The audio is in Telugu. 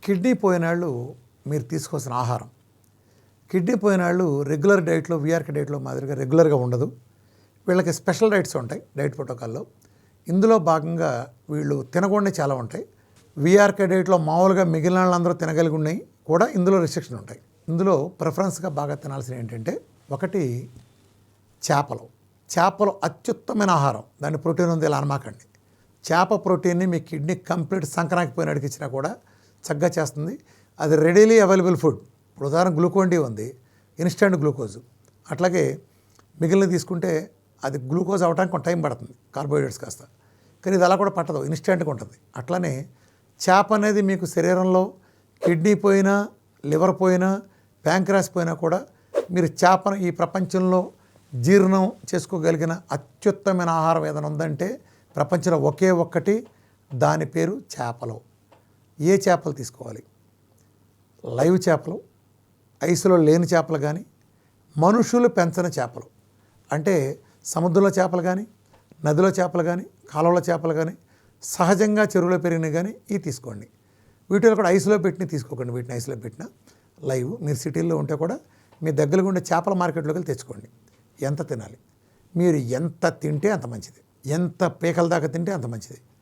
కిడ్నీ పోయినాళ్ళు మీరు తీసుకోవాల్సిన ఆహారం. కిడ్నీ పోయినాళ్ళు రెగ్యులర్ డైట్లో వీఆర్కే డైట్లో మాదిరిగా రెగ్యులర్గా ఉండదు. వీళ్ళకి స్పెషల్ డైట్స్ ఉంటాయి డైట్ ప్రోటోకాల్లో. ఇందులో భాగంగా వీళ్ళు తినకూడనివి చాలా ఉంటాయి. వీఆర్కే డైట్లో మామూలుగా మిగిలిన వాళ్ళందరూ తినగలిగి ఉన్నాయి కూడా ఇందులో రిస్ట్రిక్షన్ ఉంటాయి. ఇందులో ప్రిఫరెన్స్గా బాగా తినాల్సిన ఏంటంటే, ఒకటి చేపలు. చేపలు అత్యుత్తమైన ఆహారం. దాని ప్రోటీన్ ఉంది ఇలా అనమాకండి. చేప ప్రోటీన్ని మీ కిడ్నీ కంప్లీట్ సంక్రాంతికి పోయినాడికి ఇచ్చినా కూడా చక్కగా చేస్తుంది. అది రెడీలీ అవైలబుల్ ఫుడ్. ఇప్పుడు ఉదాహరణ గ్లూకోన్-డి ఉంది, ఇన్స్టెంట్ గ్లూకోజ్. అట్లాగే మిగిలిన తీసుకుంటే అది గ్లూకోజ్ అవ్వడానికి కొంత టైం పడుతుంది, కార్బోహైడ్రేట్స్ కాస్త. కానీ ఇది అలా కూడా పట్టదు, ఇన్స్టెంట్గా ఉంటుంది. అట్లానే చేప అనేది మీకు శరీరంలో కిడ్నీ పోయినా, లివర్ పోయినా, ప్యాంక్రాస్ పోయినా కూడా మీరు చేపను ఈ ప్రపంచంలో జీర్ణం చేసుకోగలిగిన అత్యుత్తమైన ఆహారం ఏదైనా ఉందంటే ప్రపంచంలో ఒకే ఒక్కటి, దాని పేరు చేపలు. ఏ చేపలు తీసుకోవాలి? లైవ్ చేపలు, ఐసులో లేని చేపలు కానీ, మనుషులు పెంచని చేపలు అంటే సముద్రంలో చేపలు కానీ, నదిలో చేపలు కానీ, కాలువలో చేపలు కానీ, సహజంగా చెరువులో పెరిగినవి కానీ ఇవి తీసుకోండి. వీటిలో కూడా ఐసులో పెట్టిన తీసుకోకండి. వీటిని ఐసులో పెట్టిన లైవ్. మీరు సిటీల్లో ఉంటే కూడా మీ దగ్గరగా ఉండే చేపల మార్కెట్లోకి వెళ్ళి తెచ్చుకోండి. ఎంత తినాలి? మీరు ఎంత తింటే అంత మంచిది. ఎంత పీకల దాకా తింటే అంత మంచిది.